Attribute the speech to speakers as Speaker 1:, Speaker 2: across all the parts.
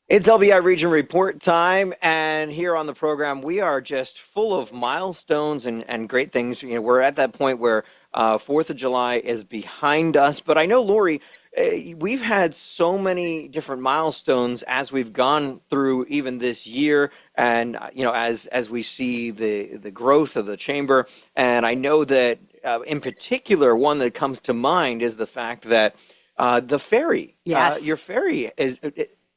Speaker 1: It's LBI Region Report time, and here on the program, we are just full of milestones and great things. We're at that point where 4th of July is behind us, but I know, Lori, we've had so many different milestones as we've gone through even this year, and as we see the growth of the chamber, and I know that in particular, one that comes to mind is the fact that the ferry,
Speaker 2: Yes.
Speaker 1: your ferry is.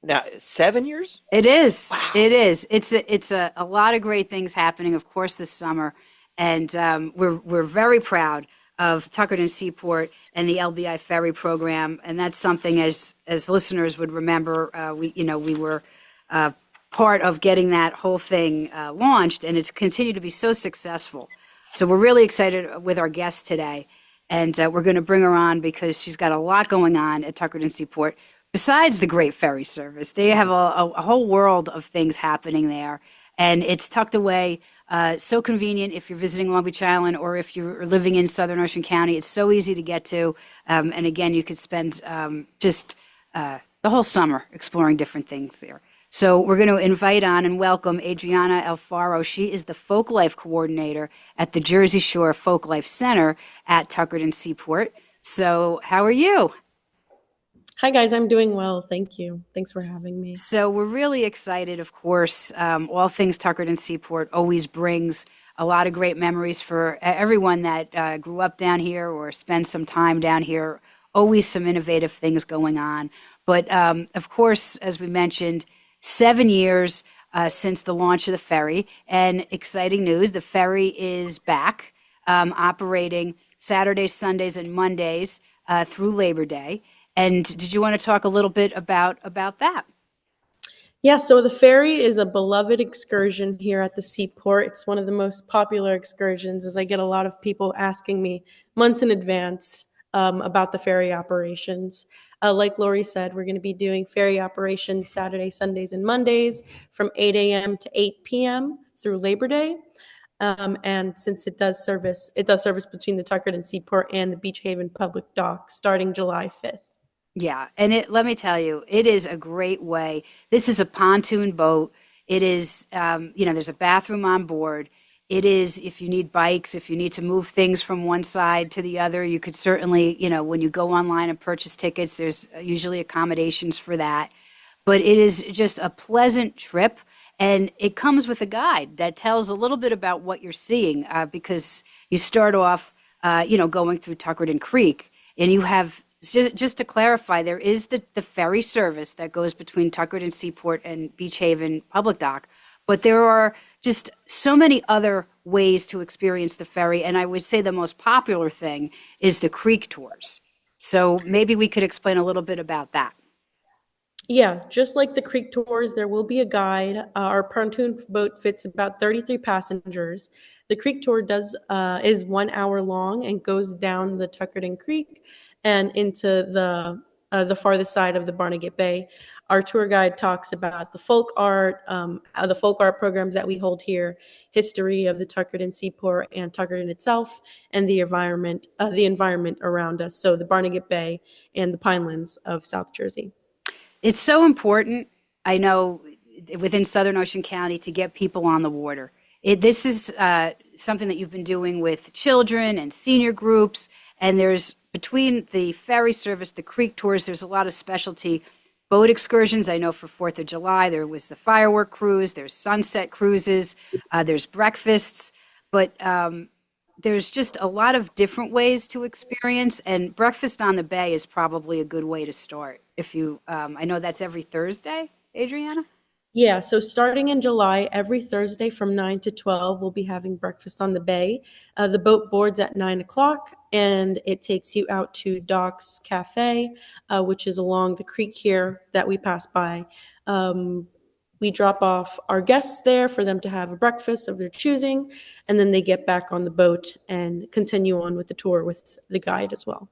Speaker 1: Now, 7 years?
Speaker 2: It is.
Speaker 1: Wow.
Speaker 2: It is. It's a lot of great things happening, of course, this summer, and we're very proud of Tuckerton Seaport and the LBI Ferry program, and that's something as listeners would remember. We were part of getting that whole thing launched, and it's continued to be so successful. So we're really excited with our guest today, and we're going to bring her on because she's got a lot going on at Tuckerton Seaport. Besides the great ferry service, they have a whole world of things happening there, and it's tucked away, so convenient if you're visiting Long Beach Island or if you're living in Southern Ocean County. It's so easy to get to, and again, you could spend just the whole summer exploring different things there. So we're going to invite on and welcome Adriana Alfaro. She is the Folklife coordinator at the Jersey Shore Folklife Center at Tuckerton Seaport. So how are you?
Speaker 3: Hi, guys. I'm doing well. Thank you. Thanks for having me.
Speaker 2: So we're really excited, of course. All things Tuckerton Seaport always brings a lot of great memories for everyone that grew up down here or spent some time down here. Always some innovative things going on. But of course, as we mentioned, 7 years since the launch of the ferry. And exciting news, the ferry is back operating Saturdays, Sundays, and Mondays through Labor Day. And did you want to talk a little bit about that?
Speaker 3: Yeah, so the ferry is a beloved excursion here at the Seaport. It's one of the most popular excursions, as I get a lot of people asking me months in advance about the ferry operations. Like Lori said, we're going to be doing ferry operations Saturdays, Sundays, and Mondays from 8 a.m. to 8 p.m. through Labor Day. And since it does service between the Tuckerton Seaport and the Beach Haven Public Dock starting July 5th.
Speaker 2: Yeah, and let me tell you, it is a great way. This is a pontoon boat. It is, there's a bathroom on board. It is, if you need bikes, if you need to move things from one side to the other, you could certainly, when you go online and purchase tickets, there's usually accommodations for that. But it is just a pleasant trip, and it comes with a guide that tells a little bit about what you're seeing, because you start off, going through Tuckerton Creek, and you have. Just to clarify, there is the ferry service that goes between Tuckerton Seaport and Beach Haven Public Dock, but there are just so many other ways to experience the ferry, and I would say the most popular thing is the creek tours. So maybe we could explain a little bit about that.
Speaker 3: Yeah, just like the creek tours, there will be a guide. Our pontoon boat fits about 33 passengers. The creek tour is 1 hour long and goes down the Tuckerton Creek and into the farthest side of the Barnegat Bay. Our tour guide talks about the folk art programs that we hold here, history of the Tuckerton Seaport and Tuckerton itself, and the environment around us. So the Barnegat Bay and the Pinelands of South Jersey.
Speaker 2: It's so important, I know, within Southern Ocean County to get people on the water. This is something that you've been doing with children and senior groups, and there's between the ferry service, the creek tours, there's a lot of specialty boat excursions. I know for 4th of July, there was the firework cruise, there's sunset cruises, there's breakfasts, but there's just a lot of different ways to experience, and breakfast on the bay is probably a good way to start. I know that's every Thursday, Adriana?
Speaker 3: Yeah, so starting in July, every Thursday from 9 to 12, we'll be having breakfast on the bay. The boat boards at 9 o'clock, and it takes you out to Docks Cafe, which is along the creek here that we pass by. We drop off our guests there for them to have a breakfast of their choosing, and then they get back on the boat and continue on with the tour with the guide as well.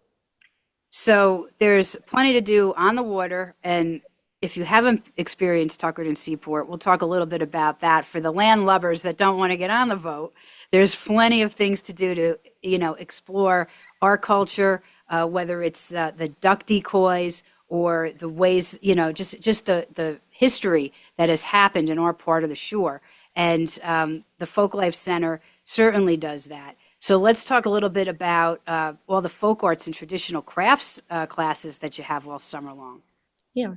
Speaker 2: So there's plenty to do on the water, and if you haven't experienced Tuckerton Seaport, we'll talk a little bit about that. For the landlubbers that don't want to get on the boat, there's plenty of things to do to, explore our culture, whether it's the duck decoys or the ways, just the history that has happened in our part of the shore. And the Folklife Center certainly does that. So let's talk a little bit about all the folk arts and traditional crafts classes that you have all summer long.
Speaker 3: Yeah.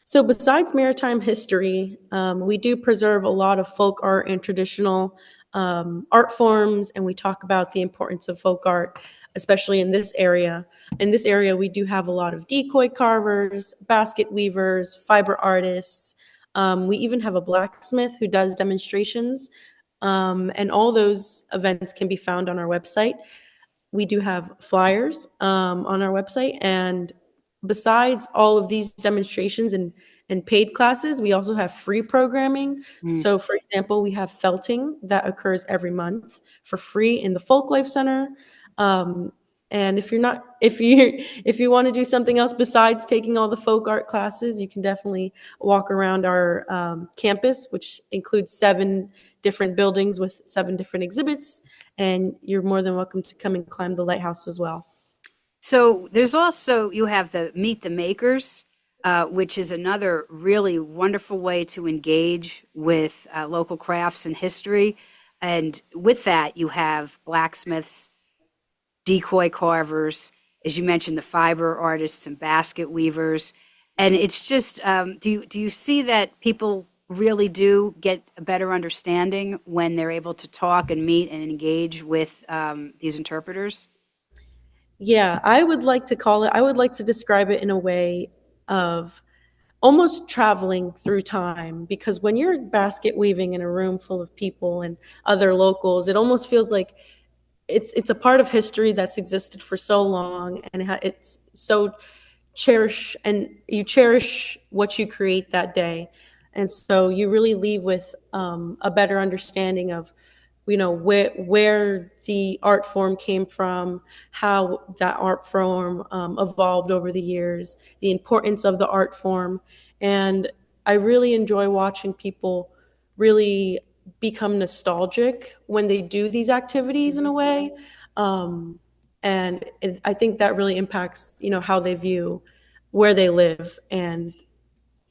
Speaker 3: So besides maritime history, we do preserve a lot of folk art and traditional art forms, and we talk about the importance of folk art, especially in this area. In this area, we do have a lot of decoy carvers, basket weavers, fiber artists. We even have a blacksmith who does demonstrations, and all those events can be found on our website. We do have flyers on our website, and besides all of these demonstrations and paid classes, we also have free programming. So for example, we have felting that occurs every month for free in the Folklife Center. And if you want to do something else besides taking all the folk art classes, you can definitely walk around our campus, which includes 7 different buildings with 7 different exhibits, and you're more than welcome to come and climb the lighthouse as well.
Speaker 2: So there's also, you have the Meet the Makers, which is another really wonderful way to engage with local crafts and history. And with that, you have blacksmiths, decoy carvers, as you mentioned, the fiber artists and basket weavers. And it's just, do you see that people really do get a better understanding when they're able to talk and meet and engage with these interpreters?
Speaker 3: Yeah, I would like to describe it in a way of almost traveling through time, because when you're basket weaving in a room full of people and other locals, it almost feels like it's a part of history that's existed for so long, and it's so you cherish what you create that day, and so you really leave with a better understanding of where the art form came from, how that art form evolved over the years, the importance of the art form. And I really enjoy watching people really become nostalgic when they do these activities in a way. I think that really impacts, how they view where they live. And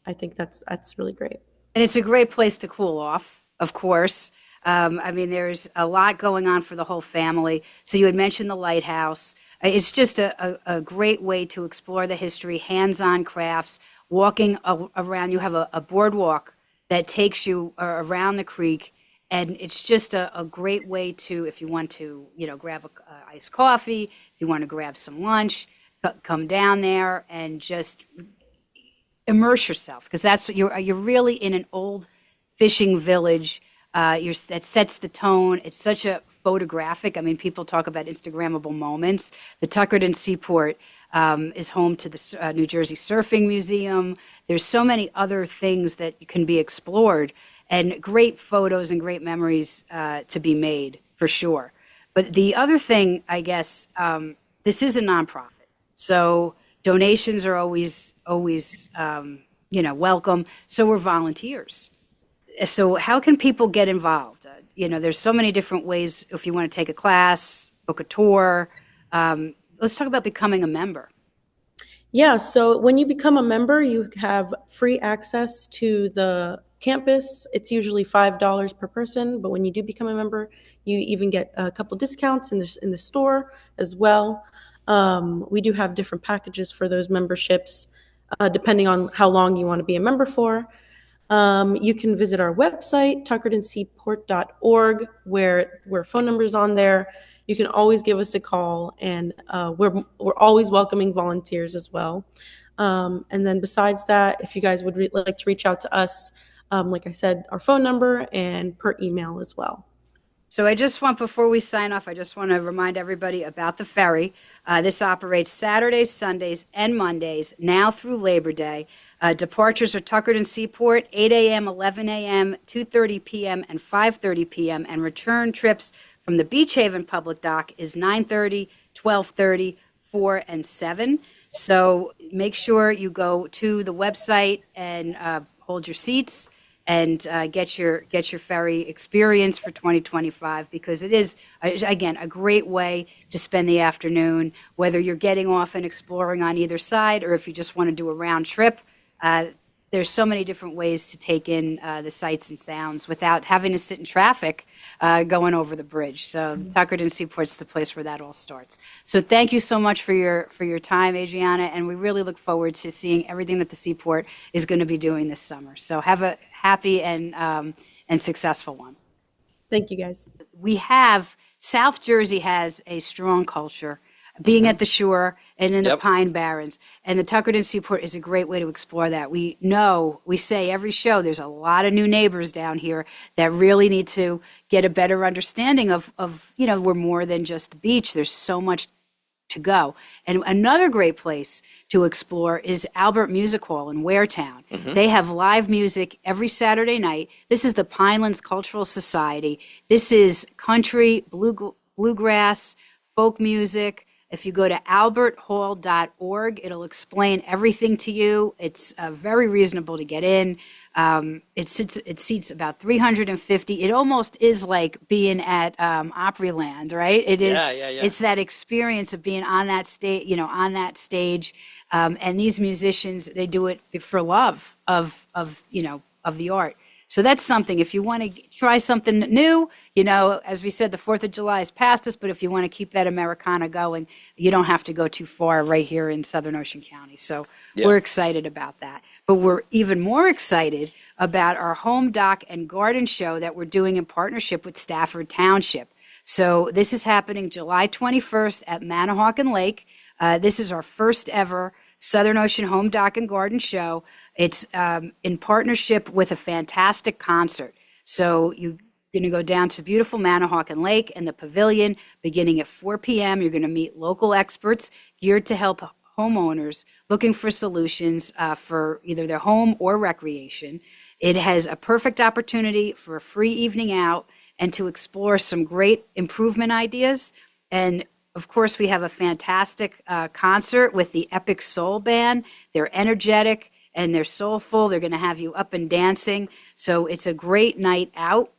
Speaker 3: I think that's really great.
Speaker 2: And it's a great place to cool off, of course. I mean, there's a lot going on for the whole family. So you had mentioned the lighthouse. It's just a great way to explore the history, hands-on crafts, walking around. You have a boardwalk that takes you around the creek, and it's just a great way to, if you want to, grab a iced coffee, if you want to grab some lunch, come down there and just immerse yourself, because that's you're really in an old fishing village. That sets the tone. It's such a photographic. I mean, people talk about Instagrammable moments. The Tuckerton Seaport is home to the New Jersey Surfing Museum. There's so many other things that can be explored, and great photos and great memories to be made, for sure. But the other thing, I guess, this is a nonprofit, so donations are always welcome. So we're volunteers. So how can people get involved? There's so many different ways. If you want to take a class, book a tour, let's talk about becoming a member.
Speaker 3: Yeah, so when you become a member, you have free access to the campus. It's usually $5 per person, but when you do become a member, you even get a couple discounts in the store as well. We do have different packages for those memberships, depending on how long you want to be a member for. You can visit our website, tuckertonseaport.org, where phone numbers on there. You can always give us a call, and we're always welcoming volunteers as well. And then besides that, if you guys would like to reach out to us, like I said, our phone number and per email as well.
Speaker 2: So before we sign off, I just want to remind everybody about the ferry. This operates Saturdays, Sundays, and Mondays, now through Labor Day. Departures are Tuckerton Seaport, 8 a.m., 11 a.m., 2:30 p.m., and 5:30 p.m., and return trips from the Beach Haven Public Dock is 9:30, 12:30, 4, and 7. So make sure you go to the website and hold your seats and get your ferry experience for 2025, because it is, again, a great way to spend the afternoon, whether you're getting off and exploring on either side or if you just want to do a round trip. There's so many different ways to take in the sights and sounds without having to sit in traffic going over the bridge. So Tuckerton Seaport's the place where that all starts. So thank you so much for your time, Adriana, and we really look forward to seeing everything that the Seaport is going to be doing this summer. So have a happy and successful one.
Speaker 3: Thank you, guys.
Speaker 2: South Jersey has a strong culture, being at the shore and in the Pine Barrens. And the Tuckerton Seaport is a great way to explore that. We say every show, there's a lot of new neighbors down here that really need to get a better understanding of we're more than just the beach. There's so much to go. And another great place to explore is Albert Music Hall in Waretown. They have live music every Saturday night. This is the Pinelands Cultural Society. This is country, bluegrass, folk music. If you go to alberthall.org, it'll explain everything to you. It's very reasonable to get in. It seats about 350. It almost is like being at Opryland, right? It is. Yeah. It's that experience of being on that stage, and these musicians, they do it for love of the art. So that's something. If you want to try something new, as we said, the 4th of July is past us, but if you want to keep that Americana going, you don't have to go too far right here in Southern Ocean County. So we're excited about that. But we're even more excited about our Home Dock and Garden Show that we're doing in partnership with Stafford Township. So this is happening July 21st at Manahawkin Lake. This is our first ever Southern Ocean Home Dock and Garden Show. It's in partnership with a fantastic concert. So you're going to go down to beautiful Manahawkin Lake and the pavilion beginning at 4 p.m. You're going to meet local experts geared to help homeowners looking for solutions for either their home or recreation. It has a perfect opportunity for a free evening out and to explore some great improvement ideas. And of course, we have a fantastic concert with the Epic Soul Band. They're energetic and they're soulful. They're going to have you up and dancing. So it's a great night out.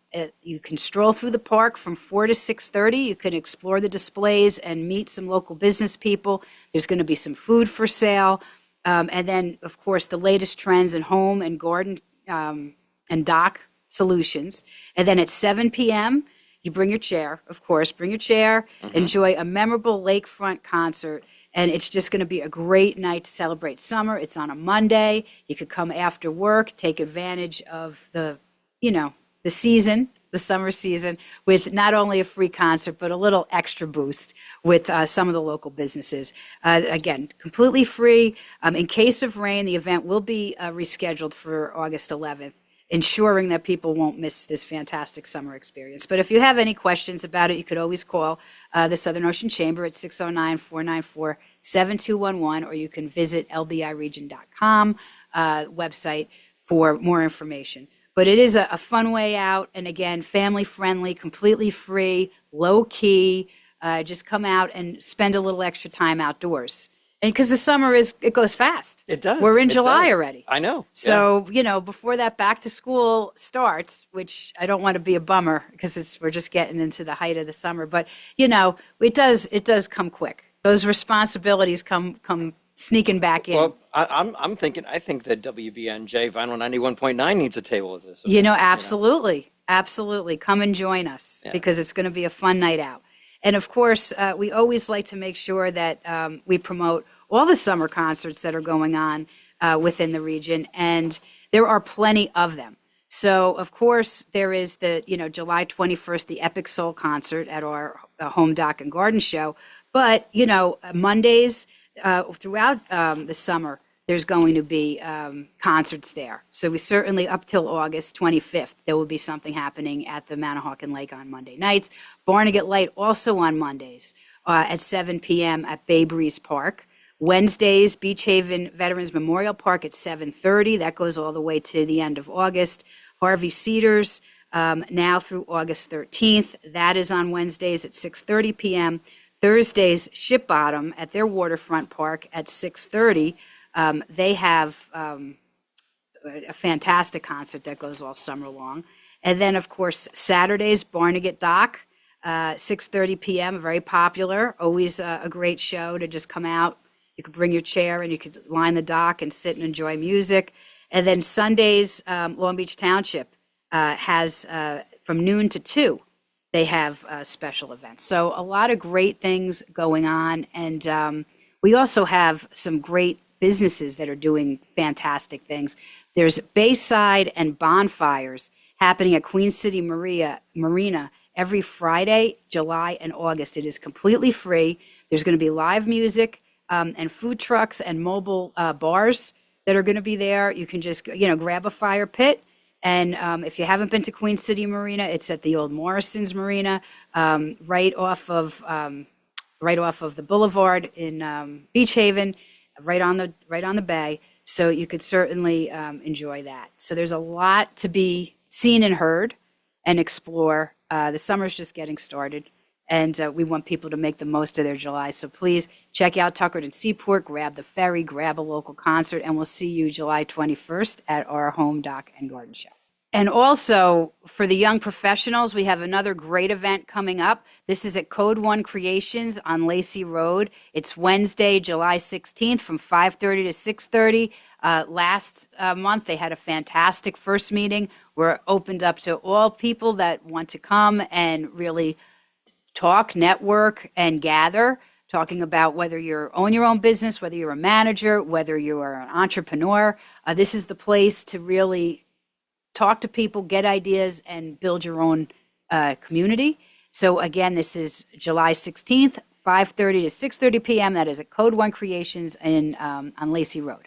Speaker 2: You can stroll through the park from 4 to 6:30. You can explore the displays and meet some local business people. There's going to be some food for sale. And then, of course, the latest trends in home and garden and dock solutions. And then at 7 p.m., you bring your chair, of course, enjoy a memorable lakefront concert, and it's just going to be a great night to celebrate summer. It's on a Monday. You could come after work, take advantage of the season, the summer season, with not only a free concert, but a little extra boost with some of the local businesses. Again, completely free. In case of rain, the event will be rescheduled for August 11th. Ensuring that people won't miss this fantastic summer experience. But if you have any questions about it, you could always call the Southern Ocean Chamber at 609-494-7211, or you can visit lbiregion.com website for more information. But it is a fun way out, and again, family-friendly, completely free, low-key. Just come out and spend a little extra time outdoors. And because the summer it goes fast.
Speaker 1: It does.
Speaker 2: We're in July already.
Speaker 1: I know.
Speaker 2: So, before that back to school starts, which I don't want to be a bummer because we're just getting into the height of the summer, but it does come quick. Those responsibilities come sneaking back in.
Speaker 1: Well, I think that WBNJ Vinyl 91.9 needs a table of this.
Speaker 2: Absolutely. Absolutely. Come and join us because it's going to be a fun night out. And of course, we always like to make sure that we promote all the summer concerts that are going on within the region, and there are plenty of them. So, of course, there is the July 21st, the Epic Soul concert at our Home Dock and Garden Show. But Mondays throughout the summer, there's going to be concerts there. So we certainly, up till August 25th, there will be something happening at the Manahawkin Lake on Monday nights. Barnegat Light also on Mondays at 7 p.m. at Bay Breeze Park. Wednesdays, Beach Haven Veterans Memorial Park at 7:30. That goes all the way to the end of August. Harvey Cedars now through August 13th. That is on Wednesdays at 6:30 p.m. Thursdays, Ship Bottom at their waterfront park at 6:30. They have a fantastic concert that goes all summer long. And then, of course, Saturdays, Barnegat Dock, 6:30 p.m., very popular, always a great show to just come out. You could bring your chair and you could line the dock and sit and enjoy music. And then Sundays, Long Beach Township has from noon to 2, they have special events. So a lot of great things going on. And we also have some great businesses that are doing fantastic things. There's Bayside and bonfires happening at Queen City Marina every Friday, July, and August. It is completely free. There's going to be live music and food trucks and mobile bars that are going to be there. You can just, grab a fire pit. And if you haven't been to Queen City Marina, it's at the old Morrison's Marina, right off of the boulevard in Beach Haven, right on the bay. So you could certainly enjoy that. So there's a lot to be seen and heard and explore. The summer's just getting started, and we want people to make the most of their July. So please check out Tuckerton Seaport, grab the ferry, grab a local concert, and we'll see you July 21st at our Home Dock and Garden Show. And also, for the young professionals, we have another great event coming up. This is at Code One Creations on Lacey Road. It's Wednesday, July 16th from 5:30 to 6:30. Last month, they had a fantastic first meeting. We're opened up to all people that want to come and really talk, network, and gather, talking about whether you own your own business, whether you're a manager, whether you are an entrepreneur. This is the place to really talk to people, get ideas, and build your own community. So again, this is July 16th, 5:30 to 6:30 p.m. That is at Code One Creations on Lacey Road.